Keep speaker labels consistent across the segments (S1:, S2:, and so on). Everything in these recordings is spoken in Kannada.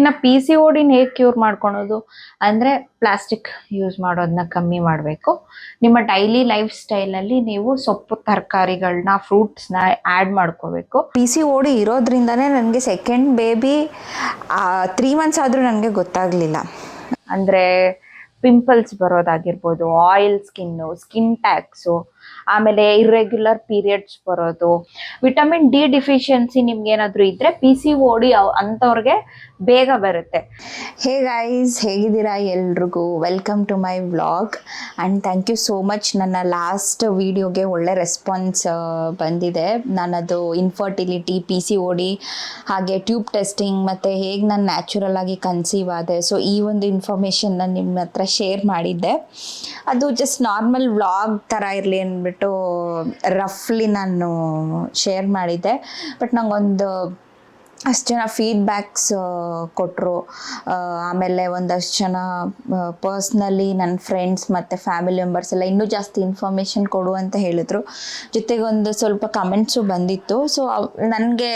S1: ಇನ್ನು PCODನ ಹೇಗೆ ಕ್ಯೂರ್ ಮಾಡ್ಕೊಳೋದು ಅಂದರೆ ಪ್ಲಾಸ್ಟಿಕ್ ಯೂಸ್ ಮಾಡೋದನ್ನ ಕಮ್ಮಿ ಮಾಡಬೇಕು. ನಿಮ್ಮ ಡೈಲಿ ಲೈಫ್ ಸ್ಟೈಲಲ್ಲಿ ನೀವು ಸೊಪ್ಪು ತರಕಾರಿಗಳನ್ನ ಫ್ರೂಟ್ಸ್ನ ಆ್ಯಡ್ ಮಾಡ್ಕೋಬೇಕು.
S2: PCOD ಇರೋದ್ರಿಂದನೇ ನನಗೆ ಸೆಕೆಂಡ್ ಬೇಬಿ 3 ಮಂತ್ಸ್ ಆದರೂ ನನಗೆ ಗೊತ್ತಾಗಲಿಲ್ಲ.
S1: ಅಂದರೆ ಪಿಂಪಲ್ಸ್ ಬರೋದಾಗಿರ್ಬೋದು, ಆಯಿಲ್ ಸ್ಕಿನ್ ಟ್ಯಾಕ್ಸು, ಆಮೇಲೆ ಇರ್ರೆಗ್ಯುಲರ್ ಪೀರಿಯಡ್ಸ್ ಬರೋದು, ವಿಟಮಿನ್ ಡಿ ಡಿಫಿಷಿಯನ್ಸಿ ನಿಮ್ಗೆ ಏನಾದರೂ ಇದ್ದರೆ PCOD ಅಂಥವ್ರಿಗೆ ಬೇಗ ಬರುತ್ತೆ.
S2: ಹೇ ಗೈಸ್, ಹೇಗಿದ್ದೀರಾ ಎಲ್ರಿಗೂ? Welcome to my vlog and thank you so much. ನನ್ನ ಲಾಸ್ಟ್ ವೀಡಿಯೋಗೆ ಒಳ್ಳೆ ರೆಸ್ಪಾನ್ಸ್ ಬಂದಿದೆ. ನಾನದು ಇನ್ಫರ್ಟಿಲಿಟಿ, PCOD ಹಾಗೆ ಟ್ಯೂಬ್ ಟೆಸ್ಟಿಂಗ್ ಮತ್ತು ಹೇಗೆ ನಾನು ನ್ಯಾಚುರಲ್ ಆಗಿ ಕನ್ಸೀವ್ ಆದೆ, ಸೊ ಈ ಒಂದು ಇನ್ಫಾರ್ಮೇಷನ್ನ ನಿಮ್ಮ ಹತ್ರ ಶೇರ್ ಮಾಡಿದ್ದೆ. ಅದು ಜಸ್ಟ್ ನಾರ್ಮಲ್ ವ್ಲಾಗ್ ಥರ ಇರಲಿ ಅಂದ್ಬಿಟ್ಟು ರಫ್ಲಿ ನಾನು ಶೇರ್ ಮಾಡಿದ್ದೆ. ಬಟ್ ನಂಗೊಂದು ಅಷ್ಟು ಜನ ಫೀಡ್ಬ್ಯಾಕ್ಸ್ ಕೊಟ್ಟರು. ಆಮೇಲೆ ಒಂದಷ್ಟು ಜನ ಪರ್ಸ್ನಲಿ ನನ್ನ ಫ್ರೆಂಡ್ಸ್ ಮತ್ತು ಫ್ಯಾಮಿಲಿ ಮೆಂಬರ್ಸ್ ಎಲ್ಲ ಇನ್ನೂ ಜಾಸ್ತಿ ಇನ್ಫಾರ್ಮೇಷನ್ ಕೊಡು ಅಂತ ಹೇಳಿದರು. ಜೊತೆಗೆ ಒಂದು ಸ್ವಲ್ಪ ಕಮೆಂಟ್ಸು ಬಂದಿತ್ತು. ಸೊ ನನಗೆ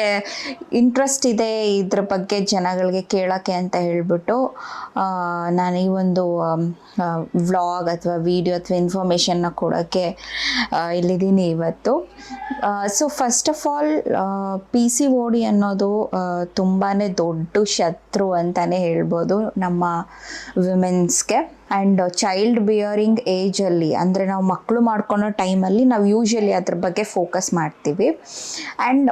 S2: ಇಂಟ್ರೆಸ್ಟ್ ಇದೆ ಇದ್ರ ಬಗ್ಗೆ ಜನಗಳಿಗೆ ಕೇಳೋಕ್ಕೆ ಅಂತ ಹೇಳಿಬಿಟ್ಟು ನಾನು ಈ ಒಂದು ವ್ಲಾಗ್ ಅಥವಾ ವಿಡಿಯೋ ಅಥವಾ ಇನ್ಫಾರ್ಮೇಷನ್ನ ಕೊಡೋಕ್ಕೆ ಇಲ್ಲಿದ್ದೀನಿ ಇವತ್ತು. So first of all PCOD ಅನ್ನೋದು ತುಂಬಾ ದೊಡ್ಡ ಶತ್ರು ಅಂತಲೇ ಹೇಳ್ಬೋದು ನಮ್ಮ ವಿಮೆನ್ಸ್ಗೆ. ಆ್ಯಂಡ್ ಚೈಲ್ಡ್ ಬಿಯರಿಂಗ್ ಏಜಲ್ಲಿ ಅಂದರೆ ನಾವು ಮಕ್ಕಳು ಮಾಡ್ಕೊಳೋ ಟೈಮಲ್ಲಿ ನಾವು ಯೂಶ್ವಲಿ ಅದ್ರ ಬಗ್ಗೆ ಫೋಕಸ್ ಮಾಡ್ತೀವಿ. ಆ್ಯಂಡ್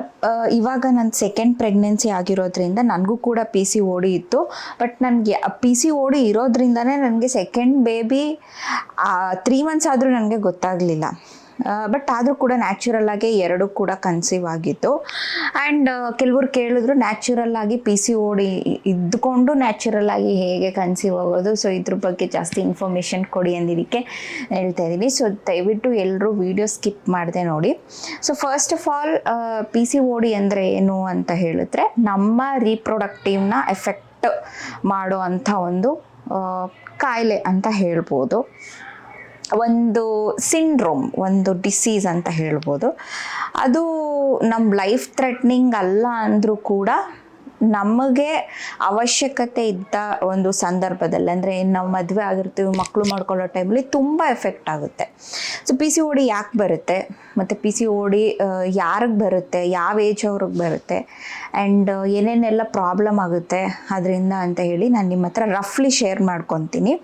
S2: ಇವಾಗ ನನ್ನ ಸೆಕೆಂಡ್ ಪ್ರೆಗ್ನೆನ್ಸಿ ಆಗಿರೋದ್ರಿಂದ ನನಗೂ ಕೂಡ PCOD ಇತ್ತು. ಬಟ್ ನನಗೆ PCOD ಇರೋದ್ರಿಂದನೇ ನನಗೆ ಸೆಕೆಂಡ್ ಬೇಬಿ 3 ಮಂತ್ಸ್ ಆದರೂ ನನಗೆ ಗೊತ್ತಾಗಲಿಲ್ಲ. ಬಟ್ ಆದರೂ ಕೂಡ ನ್ಯಾಚುರಲ್ ಆಗಿ 2 ಕೂಡ ಕನ್ಸೀವ್ ಆಗಿತ್ತು. ಆ್ಯಂಡ್ ಕೆಲವರು ಕೇಳಿದ್ರು ನ್ಯಾಚುರಲ್ ಆಗಿ PCOD ಇದ್ದುಕೊಂಡು ನ್ಯಾಚುರಲ್ ಆಗಿ ಹೇಗೆ ಕನ್ಸೀವ್ ಆಗೋದು, ಸೊ ಇದ್ರ ಬಗ್ಗೆ ಜಾಸ್ತಿ ಇನ್ಫಾರ್ಮೇಷನ್ ಕೊಡಿ ಅಂದಿದ್ದಕ್ಕೆ ಹೇಳ್ತಾ ಇದ್ದೀನಿ. ಸೊ ದಯವಿಟ್ಟು ಎಲ್ಲರೂ ವಿಡಿಯೋ ಸ್ಕಿಪ್ ಮಾಡದೆ ನೋಡಿ. So first of all PCOD ಅಂದರೆ ಏನು ಅಂತ ಹೇಳಿದ್ರೆ ನಮ್ಮ ರೀಪ್ರೊಡಕ್ಟಿವ್ನ ಎಫೆಕ್ಟ್ ಮಾಡೋ ಅಂಥ ಒಂದು ಕಾಯಿಲೆ ಅಂತ ಹೇಳ್ಬೋದು. ಒಂದು ಸಿಂಡ್ರೋಮ್, ಒಂದು ಡಿಸೀಸ್ ಅಂತ ಹೇಳ್ಬೋದು. ಅದು ನಮ್ಮ ಲೈಫ್ ಥ್ರೆಟ್ನಿಂಗ್ ಅಲ್ಲ ಅಂದರೂ ಕೂಡ ನಮಗೆ ಅವಶ್ಯಕತೆ ಇದ್ದ ಒಂದು ಸಂದರ್ಭದಲ್ಲಿ, ಅಂದರೆ ನಾವು ಮದುವೆ ಆಗಿರ್ತೀವಿ, ಮಕ್ಕಳು ಮಾಡ್ಕೊಳ್ಳೋ ಟೈಮಲ್ಲಿ ತುಂಬ ಎಫೆಕ್ಟ್ ಆಗುತ್ತೆ. ಸೊ PCOD ಯಾಕೆ ಬರುತ್ತೆ ಮತ್ತು PCOD ಯಾರಿಗೆ ಬರುತ್ತೆ, ಯಾವ ಏಜ್ ಅವ್ರಿಗೆ ಬರುತ್ತೆ, ಆ್ಯಂಡ್ ಏನೇನೆಲ್ಲ ಪ್ರಾಬ್ಲಮ್ ಆಗುತ್ತೆ ಅದರಿಂದ ಅಂತ ಹೇಳಿ ನಾನು ನಿಮ್ಮ ಹತ್ರ ರಫ್ಲಿ ಶೇರ್ ಮಾಡ್ಕೊತೀನಿ.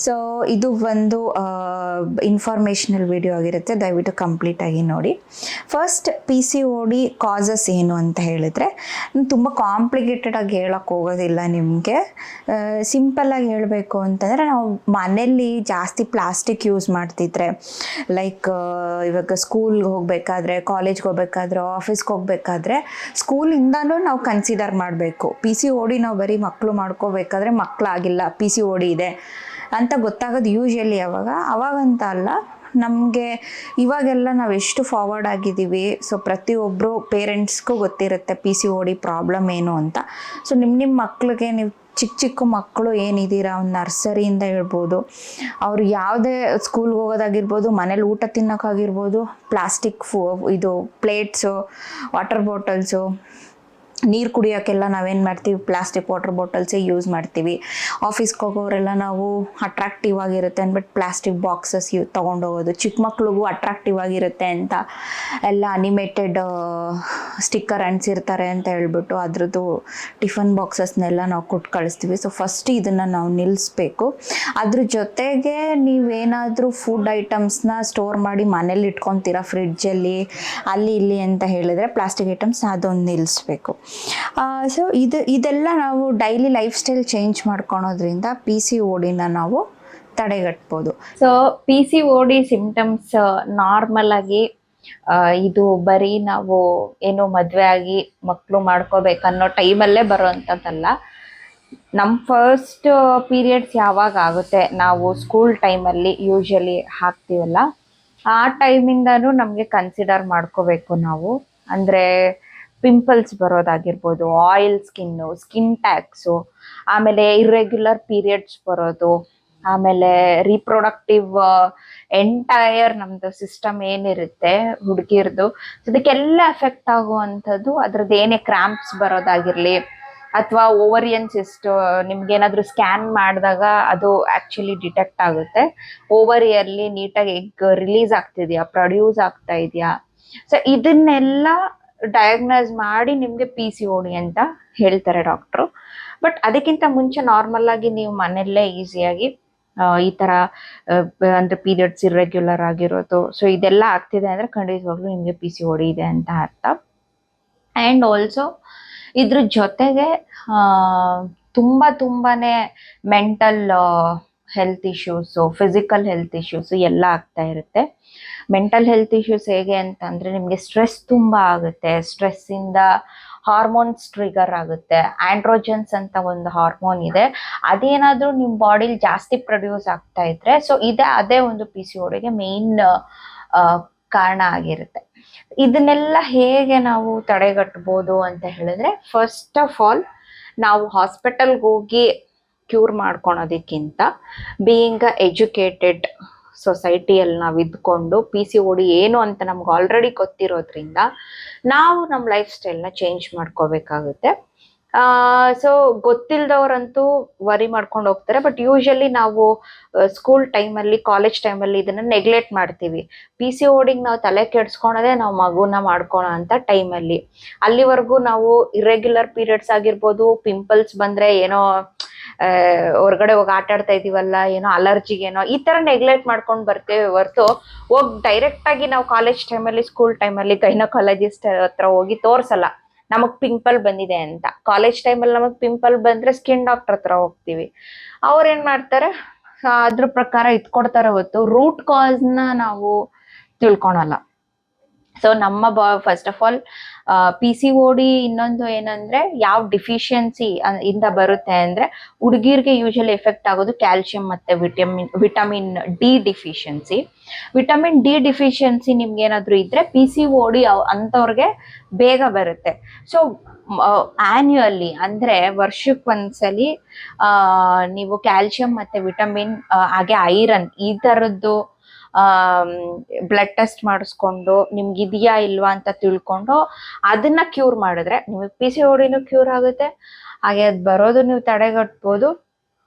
S2: ಸೊ ಇದು ಒಂದು ಇನ್ಫಾರ್ಮೇಷನಲ್ ವಿಡಿಯೋ ಆಗಿರುತ್ತೆ, ದಯವಿಟ್ಟು ಕಂಪ್ಲೀಟಾಗಿ ನೋಡಿ. ಫಸ್ಟ್ PCOD ಕಾಸಸ್ ಏನು ಅಂತ ಹೇಳಿದ್ರೆ, ತುಂಬ ಕಾಂಪ್ಲಿಕೇಟೆಡ್ ಆಗಿ ಹೇಳೋಕ್ಕೆ ಹೋಗೋದಿಲ್ಲ ನಿಮಗೆ. ಸಿಂಪಲ್ಲಾಗಿ ಹೇಳಬೇಕು ಅಂತಂದರೆ, ನಾವು ಮನೆಯಲ್ಲಿ ಜಾಸ್ತಿ ಪ್ಲಾಸ್ಟಿಕ್ ಯೂಸ್ ಮಾಡ್ತಿದ್ರೆ, ಲೈಕ್ ಇವಾಗ ಸ್ಕೂಲ್ಗೆ ಹೋಗಬೇಕಾದ್ರೆ, ಕಾಲೇಜ್ಗೆ ಹೋಗ್ಬೇಕಾದ್ರೆ, ಆಫೀಸ್ಗೆ ಹೋಗಬೇಕಾದ್ರೆ, ಸ್ಕೂಲಿಂದನೂ ನಾವು ಕನ್ಸಿಡರ್ ಮಾಡಬೇಕು. PCOD ನಾವು ಬರೀ ಮಕ್ಕಳು ಮಾಡ್ಕೋಬೇಕಾದ್ರೆ ಮಕ್ಕಳಾಗಿಲ್ಲ, PCOD ಇದೆ ಅಂತ ಗೊತ್ತಾಗೋದು ಯೂಶ್ವಲಿ ಅವಾಗಂತ ಅಲ್ಲ, ನಮಗೆ ಇವಾಗೆಲ್ಲ ನಾವು ಎಷ್ಟು ಫಾರ್ವರ್ಡ್ ಆಗಿದ್ದೀವಿ. ಸೊ ಪ್ರತಿಯೊಬ್ಬರು ಪೇರೆಂಟ್ಸ್ಗೂ ಗೊತ್ತಿರುತ್ತೆ PCOD ಪ್ರಾಬ್ಲಮ್ ಏನು ಅಂತ. ಸೊ ನಿಮ್ಮ ಮಕ್ಕಳಿಗೆ ನೀವು ಚಿಕ್ಕ ಮಕ್ಕಳು ಏನಿದ್ದೀರಾ, ಒಂದು ನರ್ಸರಿಯಿಂದ ಹೇಳ್ಬೋದು, ಅವರು ಯಾವುದೇ ಸ್ಕೂಲ್ಗೆ ಹೋಗೋದಾಗಿರ್ಬೋದು, ಮನೇಲಿ ಊಟ ತಿನ್ನೋಕ್ಕಾಗಿರ್ಬೋದು, ಪ್ಲಾಸ್ಟಿಕ್ ಇದು ಪ್ಲೇಟ್ಸು, ವಾಟರ್ ಬಾಟಲ್ಸು, ನೀರು ಕುಡಿಯೋಕ್ಕೆಲ್ಲ ನಾವೇನು ಮಾಡ್ತೀವಿ, ಪ್ಲಾಸ್ಟಿಕ್ ವಾಟರ್ ಬಾಟಲ್ಸೇ ಯೂಸ್ ಮಾಡ್ತೀವಿ. ಆಫೀಸ್ಗೆ ಹೋಗೋರೆಲ್ಲ ನಾವು ಅಟ್ರಾಕ್ಟಿವ್ ಆಗಿರುತ್ತೆ ಅಂದ್ಬಿಟ್ಟು ಪ್ಲಾಸ್ಟಿಕ್ ಬಾಕ್ಸಸ್ ತೊಗೊಂಡೋಗೋದು. ಚಿಕ್ಕ ಮಕ್ಳಿಗೂ ಅಟ್ರಾಕ್ಟಿವ್ ಆಗಿರುತ್ತೆ ಅಂತ ಎಲ್ಲ ಅನಿಮೇಟೆಡ್ ಸ್ಟಿಕ್ಕರ್ ಅಂಟಿಸಿರ್ತಾರೆ ಅಂತ ಹೇಳ್ಬಿಟ್ಟು ಅದ್ರದ್ದು ಟಿಫನ್ ಬಾಕ್ಸಸ್ನೆಲ್ಲ ನಾವು ಕೊಟ್ಟು ಕಳಿಸ್ತೀವಿ. ಸೊ ಫಸ್ಟ್ ಇದನ್ನು ನಾವು ನಿಲ್ಲಿಸ್ಬೇಕು. ಅದ್ರ ಜೊತೆಗೆ ನೀವೇನಾದರೂ ಫುಡ್ ಐಟಮ್ಸ್ನ ಸ್ಟೋರ್ ಮಾಡಿ ಮನೇಲಿ ಇಟ್ಕೊತೀರಾ ಫ್ರಿಡ್ಜಲ್ಲಿ ಅಲ್ಲಿ ಇಲ್ಲಿ ಅಂತ ಹೇಳಿದ್ರೆ, ಪ್ಲಾಸ್ಟಿಕ್ ಐಟಮ್ಸ್ ಅದೊಂದು ನಿಲ್ಲಿಸ್ಬೇಕು. ಸೊ ಇದೆಲ್ಲ ನಾವು ಡೈಲಿ ಲೈಫ್ ಸ್ಟೈಲ್ ಚೇಂಜ್ ಮಾಡ್ಕೊಳೋದ್ರಿಂದ PCODನ ನಾವು ತಡೆಗಟ್ಬೋದು.
S1: ಸೊ PCOD ಸಿಂಪ್ಟಮ್ಸ್ ನಾರ್ಮಲ್ ಆಗಿ ಇದು ಬರೀ ನಾವು ಏನೋ ಮದುವೆ ಆಗಿ ಮಕ್ಕಳು ಮಾಡ್ಕೋಬೇಕನ್ನೋ ಟೈಮಲ್ಲೇ ಬರೋವಂಥದ್ದಲ್ಲ. ನಮ್ಮ ಫಸ್ಟ್ ಪೀರಿಯಡ್ಸ್ ಯಾವಾಗ ಆಗುತ್ತೆ, ನಾವು ಸ್ಕೂಲ್ ಟೈಮಲ್ಲಿ ಯೂಶ್ವಲಿ ಹಾಕ್ತೀವಲ್ಲ, ಆ ಟೈಮಿಂದನೂ ನಮಗೆ ಕನ್ಸಿಡರ್ ಮಾಡ್ಕೋಬೇಕು ನಾವು. ಅಂದರೆ ಪಿಂಪಲ್ಸ್ ಬರೋದಾಗಿರ್ಬೋದು, ಆಯಿಲ್ ಸ್ಕಿನ್ ಟ್ಯಾಕ್ಸು, ಆಮೇಲೆ ಇರ್ರೆಗ್ಯುಲರ್ ಪೀರಿಯಡ್ಸ್ ಬರೋದು, ಆಮೇಲೆ ರೀಪ್ರೊಡಕ್ಟಿವ್ ಎಂಟೈರ್ ನಮ್ಮದು ಸಿಸ್ಟಮ್ ಏನಿರುತ್ತೆ ಹುಡುಗಿರ್ದು, ಅದಕ್ಕೆಲ್ಲ ಎಫೆಕ್ಟ್ ಆಗುವಂಥದ್ದು. ಅದ್ರದ್ದು ಏನೇ ಕ್ರ್ಯಾಂಪ್ಸ್ ಬರೋದಾಗಿರಲಿ, ಅಥವಾ ಓವರಿಯನ್ ಸಿಸ್ಟ್ ನಿಮ್ಗೇನಾದ್ರೂ ಸ್ಕ್ಯಾನ್ ಮಾಡಿದಾಗ ಅದು ಆಕ್ಚುಲಿ ಡಿಟೆಕ್ಟ್ ಆಗುತ್ತೆ. ಓವರಿಯಲ್ಲಿ ನೀಟಾಗಿ ಎಗ್ ರಿಲೀಸ್ ಆಗ್ತಿದ್ಯಾ, ಪ್ರೊಡ್ಯೂಸ್ ಆಗ್ತಾ ಇದೆಯಾ. ಸೊ ಇದನ್ನೆಲ್ಲ ಡಯಾಗ್ನೈಸ್ ಮಾಡಿ ನಿಮ್ಗೆ PCOD ಅಂತ ಹೇಳ್ತಾರೆ ಡಾಕ್ಟ್ರು. ಬಟ್ ಅದಕ್ಕಿಂತ ಮುಂಚೆ ನಾರ್ಮಲ್ ಆಗಿ ನೀವು ಮನೆಯಲ್ಲೇ ಈಸಿಯಾಗಿ ಈ ತರ ಅಂದ್ರೆ ಪೀರಿಯಡ್ಸ್ ಇರ್ರೆಗ್ಯುಲರ್ ಆಗಿರೋದು, ಸೊ ಇದೆಲ್ಲ ಆಗ್ತಿದೆ ಅಂದ್ರೆ ಖಂಡಿತವಾಗ್ಲೂ ನಿಮ್ಗೆ PCOD ಇದೆ ಅಂತ ಅರ್ಥ. ಆ್ಯಂಡ್ ಆಲ್ಸೋ ಇದ್ರ ಜೊತೆಗೆ ತುಂಬಾನೇ mental health issues, physical health issues ಎಲ್ಲ ಆಗ್ತಾ ಇರುತ್ತೆ. ಮೆಂಟಲ್ ಹೆಲ್ತ್ ಇಶ್ಯೂಸ್ ಹೇಗೆ ಅಂತಂದ್ರೆ ನಿಮಗೆ ಸ್ಟ್ರೆಸ್ ತುಂಬಾ ಆಗುತ್ತೆ. ಸ್ಟ್ರೆಸ್ಸಿಂದ ಹಾರ್ಮೋನ್ಸ್ ಟ್ರಿಗರ್ ಆಗುತ್ತೆ. ಆಂಡ್ರೋಜನ್ಸ್ ಅಂತ ಒಂದು ಹಾರ್ಮೋನ್ ಇದೆ, ಅದೇನಾದ್ರೂ ನಿಮ್ಮ ಬಾಡಿಲಿ ಜಾಸ್ತಿ ಪ್ರೊಡ್ಯೂಸ್ ಆಗ್ತಾ ಇದ್ರೆ ಸೊ ಅದೇ ಒಂದು PCODಗೆ ಮೇನ್ ಕಾರಣ ಆಗಿರುತ್ತೆ. ಇದನ್ನೆಲ್ಲ ಹೇಗೆ ನಾವು ತಡೆಗಟ್ಟಬಹುದು ಅಂತ ಹೇಳಿದ್ರೆ, ಫಸ್ಟ್ ಆಫ್ ಆಲ್ ನಾವು ಹಾಸ್ಪಿಟಲ್ಗೆ ಹೋಗಿ ಕ್ಯೂರ್ ಮಾಡ್ಕೊಳೋದಕ್ಕಿಂತ ಬೀಯಿಂಗ್ ಎಜುಕೇಟೆಡ್ ಸೊಸೈಟಿಯಲ್ಲಿ ನಾವು ಇದ್ಕೊಂಡು PCOD ಏನು ಅಂತ ನಮ್ಗೆ ಆಲ್ರೆಡಿ ಗೊತ್ತಿರೋದ್ರಿಂದ ನಾವು ನಮ್ಮ ಲೈಫ್ ಸ್ಟೈಲ್ನ ಚೇಂಜ್ ಮಾಡ್ಕೋಬೇಕಾಗುತ್ತೆ. ಸೊ ಗೊತ್ತಿಲ್ದವ್ರಂತೂ ವರಿ ಮಾಡ್ಕೊಂಡು ಹೋಗ್ತಾರೆ. ಬಟ್ ಯೂಶಲಿ ನಾವು ಸ್ಕೂಲ್ ಟೈಮಲ್ಲಿ, ಕಾಲೇಜ್ ಟೈಮಲ್ಲಿ ಇದನ್ನ ನೆಗ್ಲೆಕ್ಟ್ ಮಾಡ್ತೀವಿ. PCODಗೆ ನಾವು ತಲೆ ಕೆಡ್ಸ್ಕೊಳೋದೇ ನಾವು ಮಗುನ ಮಾಡ್ಕೊಳೋ ಅಂತ ಟೈಮಲ್ಲಿ. ಅಲ್ಲಿವರೆಗೂ ನಾವು ಇರ್ರೆಗ್ಯುಲರ್ ಪೀರಿಯಡ್ಸ್ ಆಗಿರ್ಬೋದು, ಪಿಂಪಲ್ಸ್ ಬಂದ್ರೆ ಏನೋ ಹೊರಗಡೆ ಹೋಗಿ ಆಟ ಆಡ್ತಾ ಇದೀವಲ್ಲ, ಏನೋ ಅಲರ್ಜಿಗೇನೋ ಈ ತರ ನೆಗ್ಲೆಕ್ಟ್ ಮಾಡ್ಕೊಂಡು ಬರ್ತೇವೆ ಹೊರತು ಹೋಗಿ ಡೈರೆಕ್ಟ್ ಆಗಿ ನಾವು ಕಾಲೇಜ್ ಟೈಮಲ್ಲಿ, ಸ್ಕೂಲ್ ಟೈಮಲ್ಲಿ ಗೈನಕಾಲಜಿಸ್ಟ್ ಹತ್ರ ಹೋಗಿ ತೋರ್ಸಲ್ಲ ನಮಗ್ ಪಿಂಪಲ್ ಬಂದಿದೆ ಅಂತ. ಕಾಲೇಜ್ ಟೈಮಲ್ಲಿ ನಮಗ್ ಪಿಂಪಲ್ ಬಂದ್ರೆ ಸ್ಕಿನ್ ಡಾಕ್ಟರ್ ಹತ್ರ ಹೋಗ್ತೀವಿ. ಅವ್ರ ಏನ್ ಮಾಡ್ತಾರೆ, ಅದ್ರ ಪ್ರಕಾರ ಇಟ್ಕೊಡ್ತಾರೆ ಹೊತ್ತು ರೂಟ್ ಕಾಸ್ನ ನಾವು ತಿಳ್ಕೊಳಲ್ಲ. ಸೊ ನಮ್ಮ ಫಸ್ಟ್ ಆಫ್ ಆಲ್ PCOD ಇನ್ನೊಂದು ಏನಂದ್ರೆ ಯಾವ ಡಿಫಿಷಿಯನ್ಸಿ ಇಂದ ಬರುತ್ತೆ ಅಂದ್ರೆ, ಹುಡುಗಿರ್ಗೆ ಯೂಶಲಿ ಎಫೆಕ್ಟ್ ಆಗೋದು ಕ್ಯಾಲ್ಸಿಯಂ ಮತ್ತೆ vitamin D deficiency. Vitamin D deficiency ನಿಮ್ಗೆ ಏನಾದ್ರು ಇದ್ರೆ PCOD ಅಂತವ್ರಿಗೆ ಬೇಗ ಬರುತ್ತೆ. ಸೊ ಆನ್ಯುವಲ್ಲಿ ಅಂದ್ರೆ ವರ್ಷಕ್ಕೊಂದ್ಸಲಿ ನೀವು ಕ್ಯಾಲ್ಸಿಯಂ ಮತ್ತೆ ವಿಟಮಿನ್ ಹಾಗೆ ಐರನ್ ಈ ತರದ್ದು ಬ್ಲಡ್ ಟೆಸ್ಟ್ ಮಾಡಿಸ್ಕೊಂಡು ನಿಮ್ಗೆ ಇದೆಯಾ ಇಲ್ವಾ ಅಂತ ತಿಳ್ಕೊಂಡು ಅದನ್ನ ಕ್ಯೂರ್ ಮಾಡಿದ್ರೆ ನಿಮಗೆ PCODನೂ ಕ್ಯೂರ್ ಆಗುತ್ತೆ, ಹಾಗೆ ಅದು ಬರೋದು ನೀವು ತಡೆಗಟ್ಬೋದು.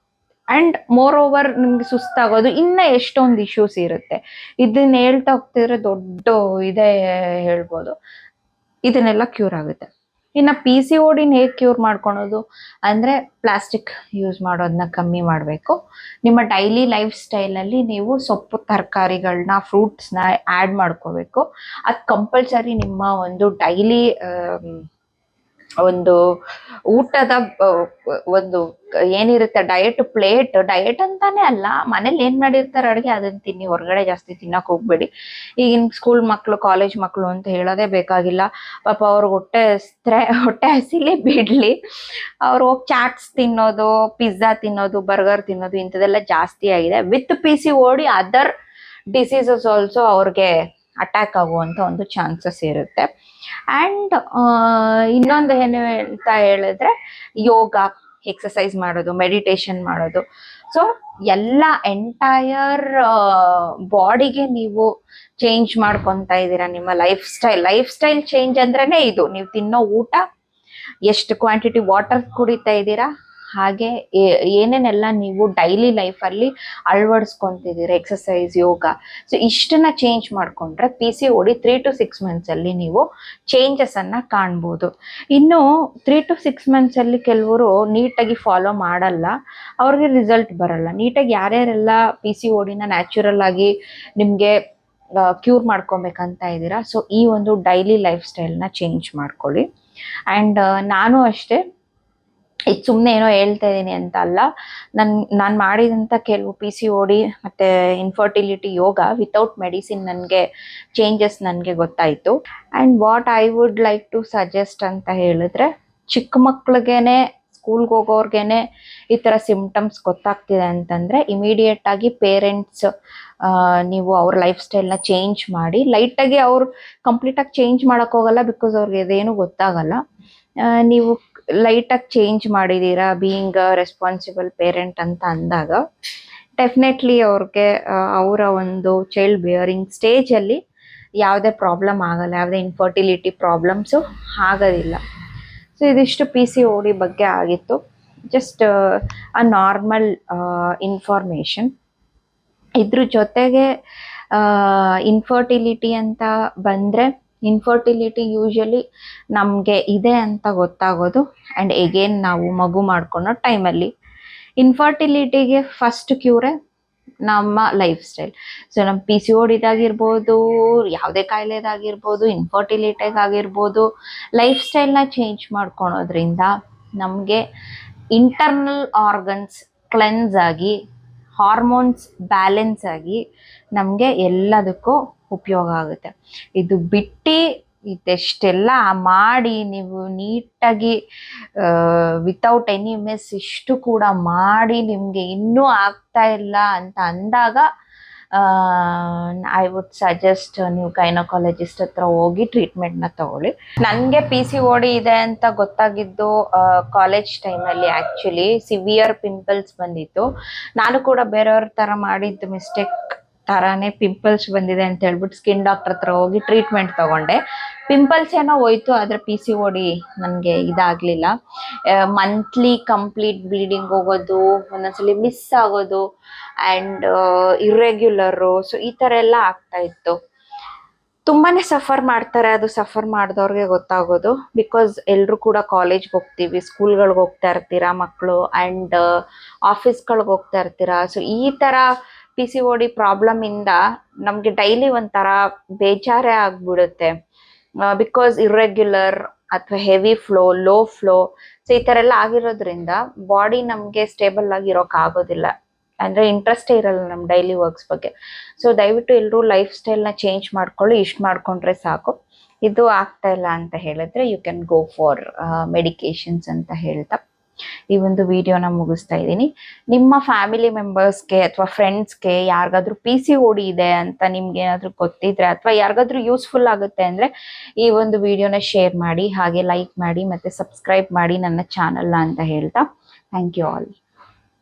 S1: ಅಂಡ್ ಮೋರ್ ಓವರ್ ನಿಮ್ಗೆ ಸುಸ್ತಾಗೋದು ಇನ್ನ ಎಷ್ಟೊಂದು ಇಶ್ಯೂಸ್ ಇರುತ್ತೆ. ಇದನ್ನ ಹೇಳ್ತಾ ಹೋಗ್ತಿದ್ರೆ ದೊಡ್ಡ ಇದೇ ಹೇಳ್ಬೋದು. ಇದನ್ನೆಲ್ಲ ಕ್ಯೂರ್ ಆಗುತ್ತೆ. ಇನ್ನು PCODನ ಹೇಗೆ ಕ್ಯೂರ್ ಮಾಡ್ಕೊಳೋದು ಅಂದ್ರೆ, ಪ್ಲಾಸ್ಟಿಕ್ ಯೂಸ್ ಮಾಡೋದನ್ನ ಕಮ್ಮಿ ಮಾಡಬೇಕು. ನಿಮ್ಮ ಡೈಲಿ ಲೈಫ್ ಸ್ಟೈಲಲ್ಲಿ ನೀವು ಸೊಪ್ಪು ತರಕಾರಿಗಳನ್ನ, ಫ್ರೂಟ್ಸ್ನ ಆ್ಯಡ್ ಮಾಡ್ಕೋಬೇಕು. ಅದು ಕಂಪಲ್ಸರಿ ನಿಮ್ಮ ಒಂದು ಡೈಲಿ ಒಂದು ಊಟದ ಒಂದು ಏನಿರುತ್ತೆ ಡಯಟ್ ಅಂತಾನೆ ಅಲ್ಲ, ಮನೇಲಿ ಏನ್ ಮಾಡಿರ್ತಾರೆ ಅಡುಗೆ ಅದನ್ನ ತಿನ್ನಿ, ಹೊರಗಡೆ ಜಾಸ್ತಿ ತಿನ್ನಕ್ ಹೋಗ್ಬೇಡಿ. ಈಗಿನ ಸ್ಕೂಲ್ ಮಕ್ಕಳು, ಕಾಲೇಜ್ ಮಕ್ಕಳು ಅಂತ ಹೇಳೋದೇ ಬೇಕಾಗಿಲ್ಲ. ಪಾಪ ಅವ್ರಿಗೆ ಹೊಟ್ಟೆ ಹಸಿಲೇ ಬಿಡ್ಲಿ, ಅವ್ರು ಹೋಗಿ ಚಾಟ್ಸ್ ತಿನ್ನೋದು, ಪಿಜ್ಜಾ ತಿನ್ನೋದು, ಬರ್ಗರ್ ತಿನ್ನೋದು ಇಂಥದೆಲ್ಲ ಜಾಸ್ತಿ ಆಗಿದೆ. With PCOD other diseases also ಅವ್ರಿಗೆ ಅಟ್ಯಾಕ್ ಆಗುವಂತ ಒಂದು ಚಾನ್ಸಸ್ ಇರುತ್ತೆ. ಅಂಡ್ ಇನ್ನೊಂದು ಏನು ಅಂತ ಹೇಳಿದ್ರೆ, ಯೋಗ, ಎಕ್ಸಸೈಸ್ ಮಾಡೋದು, ಮೆಡಿಟೇಷನ್ ಮಾಡೋದು. ಸೊ ಎಲ್ಲ ಎಂಟೈರ್ ಬಾಡಿಗೆ ನೀವು ಚೇಂಜ್ ಮಾಡ್ಕೊತಾ ಇದ್ದೀರಾ ನಿಮ್ಮ ಲೈಫ್ ಸ್ಟೈಲ್ ಚೇಂಜ್ ಅಂದ್ರೇನೆ ಇದು. ನೀವು ತಿನ್ನೋ ಊಟ, ಎಷ್ಟು ಕ್ವಾಂಟಿಟಿ ವಾಟರ್ ಕುಡಿತಾ ಇದ್ದೀರಾ, ಹಾಗೆ ಏನೇನೆಲ್ಲ ನೀವು ಡೈಲಿ ಲೈಫಲ್ಲಿ ಅಳವಡಿಸ್ಕೊಂತಿದ್ದೀರಾ, ಎಕ್ಸಸೈಸ್, ಯೋಗ. ಸೊ ಇಷ್ಟನ್ನ ಚೇಂಜ್ ಮಾಡ್ಕೊಂಡ್ರೆ PCOD 3 to 6 months ಅಲ್ಲಿ ನೀವು ಚೇಂಜಸ್ ಅನ್ನ ಕಾಣ್ಬೋದು. ಇನ್ನು 3 to 6 months ಅಲ್ಲಿ ಕೆಲವರು ನೀಟಾಗಿ ಫಾಲೋ ಮಾಡಲ್ಲ, ಅವ್ರಿಗೆ ರಿಸಲ್ಟ್ ಬರಲ್ಲ. ನೀಟಾಗಿ ಯಾರ್ಯಾರೆಲ್ಲ PCODನ ನ್ಯಾಚುರಲ್ ಆಗಿ ನಿಮ್ಗೆ ಕ್ಯೂರ್ ಮಾಡ್ಕೊಬೇಕಂತ ಇದ್ದೀರಾ, ಸೊ ಈ ಒಂದು ಡೈಲಿ ಲೈಫ್ ಸ್ಟೈಲ್ನ ಚೇಂಜ್ ಮಾಡ್ಕೊಳ್ಳಿ. ಆ್ಯಂಡ್ ನಾನು ಅಷ್ಟೇ, ಇದು ಸುಮ್ಮನೆ ಏನೋ ಹೇಳ್ತಾ ಇದ್ದೀನಿ ಅಂತ ಅಲ್ಲ, ನಾನು ಮಾಡಿದಂಥ ಕೆಲವು PCOD ಮತ್ತು infertility yoga without medicine changes ನನಗೆ ಗೊತ್ತಾಯಿತು. And what I would like to suggest ಅಂತ ಹೇಳಿದ್ರೆ, ಚಿಕ್ಕ ಮಕ್ಳಿಗೇನೆ, ಸ್ಕೂಲ್ಗೆ ಹೋಗೋರ್ಗೇನೆ ಈ ಥರ ಸಿಂಪ್ಟಮ್ಸ್ ಗೊತ್ತಾಗ್ತಿದೆ ಅಂತಂದರೆ ಇಮಿಡಿಯೇಟ್ ಆಗಿ ಪೇರೆಂಟ್ಸ್ ನೀವು ಅವ್ರ ಲೈಫ್ ಸ್ಟೈಲ್ನ ಚೇಂಜ್ ಮಾಡಿ. ಲೈಟಾಗಿ ಅವ್ರು ಕಂಪ್ಲೀಟಾಗಿ ಚೇಂಜ್ ಮಾಡೋಕ್ಕೋಗಲ್ಲ, ಬಿಕಾಸ್ ಅವ್ರಿಗೆ ಅದೇನು ಗೊತ್ತಾಗಲ್ಲ. ನೀವು ಲೈಟಾಗಿ ಚೇಂಜ್ ಮಾಡಿದ್ದೀರಾ, ಬೀಯಿಂಗ್ ರೆಸ್ಪಾನ್ಸಿಬಲ್ ಪೇರೆಂಟ್ ಅಂತ ಅಂದಾಗ ಡೆಫಿನೆಟ್ಲಿ ಅವ್ರಿಗೆ ಅವರ ಒಂದು ಚೈಲ್ಡ್ ಬಿಯರಿಂಗ್ ಸ್ಟೇಜಲ್ಲಿ ಯಾವುದೇ ಪ್ರಾಬ್ಲಮ್ ಆಗಲ್ಲ, ಯಾವುದೇ ಇನ್ಫರ್ಟಿಲಿಟಿ ಪ್ರಾಬ್ಲಮ್ಸು ಆಗೋದಿಲ್ಲ. ಸೊ ಇದಿಷ್ಟು PCOD ಬಗ್ಗೆ ಆಗಿತ್ತು. Just a normal information. ಇದ್ರ ಜೊತೆಗೆ ಇನ್ಫರ್ಟಿಲಿಟಿ ಅಂತ ಬಂದರೆ, ಇನ್ಫರ್ಟಿಲಿಟಿ ಯೂಶಲಿ ನಮಗೆ ಇದೆ ಅಂತ ಗೊತ್ತಾಗೋದು ಆ್ಯಂಡ್ ಎಗೇನ್ ನಾವು ಮಗು ಮಾಡ್ಕೊಳೋ ಟೈಮಲ್ಲಿ. ಇನ್ಫರ್ಟಿಲಿಟಿಗೆ ಫಸ್ಟ್ ಕ್ಯೂರೇ ನಮ್ಮ ಲೈಫ್ ಸ್ಟೈಲ್. ಸೊ ನಮ್ಮ PCOD ಇದಾಗಿರ್ಬೋದು, ಯಾವುದೇ ಕಾಯಿಲೆದಾಗಿರ್ಬೋದು, ಇನ್ಫರ್ಟಿಲಿಟಿಗಾಗಿರ್ಬೋದು, ಲೈಫ್ ಸ್ಟೈಲ್ನ ಚೇಂಜ್ ಮಾಡ್ಕೊಳೋದ್ರಿಂದ ನಮಗೆ ಇಂಟರ್ನಲ್ ಆರ್ಗನ್ಸ್ ಕ್ಲೆನ್ಸ್ ಆಗಿ, ಹಾರ್ಮೋನ್ಸ್ ಬ್ಯಾಲೆನ್ಸ್ ಆಗಿ ನಮಗೆ ಎಲ್ಲದಕ್ಕೂ ಉಪಯೋಗ ಆಗುತ್ತೆ. ಇದು ಬಿಟ್ಟು ಇದೆಷ್ಟೆಲ್ಲ ಮಾಡಿ ನೀವು ನೀಟಾಗಿ ವಿತೌಟ್ ಎನಿ ಮಿಸ್ ಇಷ್ಟು ಕೂಡ ಮಾಡಿ ನಿಮಗೆ ಇನ್ನೂ ಆಗ್ತಾ ಇಲ್ಲ ಅಂತ ಅಂದಾಗ ಐ ವುಡ್ ಸಜೆಸ್ಟ್ ನೀವು ಗೈನಕಾಲಜಿಸ್ಟ್ ಹತ್ರ ಹೋಗಿ ಟ್ರೀಟ್ಮೆಂಟ್ನ ತಗೊಳ್ಳಿ. ನನಗೆ PCOD ಇದೆ ಅಂತ ಗೊತ್ತಾಗಿದ್ದು ಕಾಲೇಜ್ ಟೈಮಲ್ಲಿ. ಆ್ಯಕ್ಚುಲಿ ಸಿವಿಯರ್ ಪಿಂಪಲ್ಸ್ ಬಂದಿತ್ತು. ನಾನು ಕೂಡ ಬೇರೆಯವ್ರ ಥರ ಮಾಡಿದ್ದು ಮಿಸ್ಟೇಕ್ ಥರನೇ ಪಿಂಪಲ್ಸ್ ಬಂದಿದೆ ಅಂತ ಹೇಳ್ಬಿಟ್ಟು ಸ್ಕಿನ್ ಡಾಕ್ಟರ್ ಹತ್ರ ಹೋಗಿ ಟ್ರೀಟ್ಮೆಂಟ್ ತಗೊಂಡೆ. ಪಿಂಪಲ್ಸ್ ಏನೋ ಹೋಯ್ತು, ಆದರೆ PCOD ನನಗೆ ಇದಾಗಲಿಲ್ಲ. ಮಂತ್ಲಿ ಕಂಪ್ಲೀಟ್ ಬ್ಲೀಡಿಂಗ್ ಹೋಗೋದು, ಒಂದೊಂದ್ಸಲಿ ಮಿಸ್ ಆಗೋದು ಆ್ಯಂಡ್ ಇರ್ರೆಗ್ಯುಲರು. ಸೊ ಈ ಥರ ಎಲ್ಲ ಆಗ್ತಾ ಇತ್ತು. ತುಂಬಾ ಸಫರ್ ಮಾಡ್ತಾರೆ. ಅದು ಸಫರ್ ಮಾಡಿದವ್ರಿಗೆ ಗೊತ್ತಾಗೋದು. ಬಿಕಾಸ್ ಎಲ್ಲರೂ ಕೂಡ ಕಾಲೇಜ್ಗೆ ಹೋಗ್ತೀವಿ, ಸ್ಕೂಲ್ಗಳಿಗೆ ಹೋಗ್ತಾ ಇರ್ತೀರಾ ಮಕ್ಕಳು, ಆ್ಯಂಡ್ ಆಫೀಸ್ಗಳಿಗೆ ಹೋಗ್ತಾ ಇರ್ತೀರಾ. ಸೊ ಈ ಥರ PCOD ಪ್ರಾಬ್ಲಮಿಂದ ನಮಗೆ ಡೈಲಿ ಒಂಥರ ಬೇಜಾರೇ ಆಗಿಬಿಡುತ್ತೆ. ಬಿಕಾಸ್ ಇರ್ರೆಗ್ಯುಲರ್ ಅಥವಾ heavy flow, low flow, so ಈ ಥರ ಎಲ್ಲ ಆಗಿರೋದ್ರಿಂದ ಬಾಡಿ ನಮಗೆ ಸ್ಟೇಬಲ್ ಆಗಿ ಇರೋಕ್ಕಾಗೋದಿಲ್ಲ. ಅಂದರೆ ಇಂಟ್ರೆಸ್ಟೇ ಇರಲ್ಲ ನಮ್ಮ ಡೈಲಿ ವರ್ಕ್ಸ್ ಬಗ್ಗೆ. ಸೊ ದಯವಿಟ್ಟು ಎಲ್ಲರೂ ಲೈಫ್ ಸ್ಟೈಲ್ನ ಚೇಂಜ್ ಮಾಡ್ಕೊಳ್ಳಿ. ಇಷ್ಟು ಮಾಡ್ಕೊಂಡ್ರೆ ಸಾಕು. ಇದು ಆಗ್ತಾ ಇಲ್ಲ ಅಂತ ಹೇಳಿದ್ರೆ you can go for medications ಅಂತ ಹೇಳ್ತಾ ಈ ಒಂದು ವಿಡಿಯೋನ ಮುಗಿಸ್ತಾ ಇದ್ದೀನಿ. ನಿಮ್ಮ ಫ್ಯಾಮಿಲಿ ಮೆಂಬರ್ಸ್ಗೆ ಅಥವಾ ಫ್ರೆಂಡ್ಸ್ಗೆ ಯಾರಿಗಾದ್ರೂ PCOD ಇದೆ ಅಂತ ನಿಮ್ಗೆ ಏನಾದರೂ ಗೊತ್ತಿದ್ರೆ ಅಥವಾ ಯಾರಿಗಾದ್ರೂ ಯೂಸ್ಫುಲ್ ಆಗುತ್ತೆ ಅಂದರೆ ಈ ಒಂದು ವಿಡಿಯೋನ ಶೇರ್ ಮಾಡಿ, ಹಾಗೆ ಲೈಕ್ ಮಾಡಿ ಮತ್ತು ಸಬ್ಸ್ಕ್ರೈಬ್ ಮಾಡಿ ನನ್ನ ಚಾನಲ್ನ ಅಂತ ಹೇಳ್ತಾ ಥ್ಯಾಂಕ್ ಯು ಆಲ್.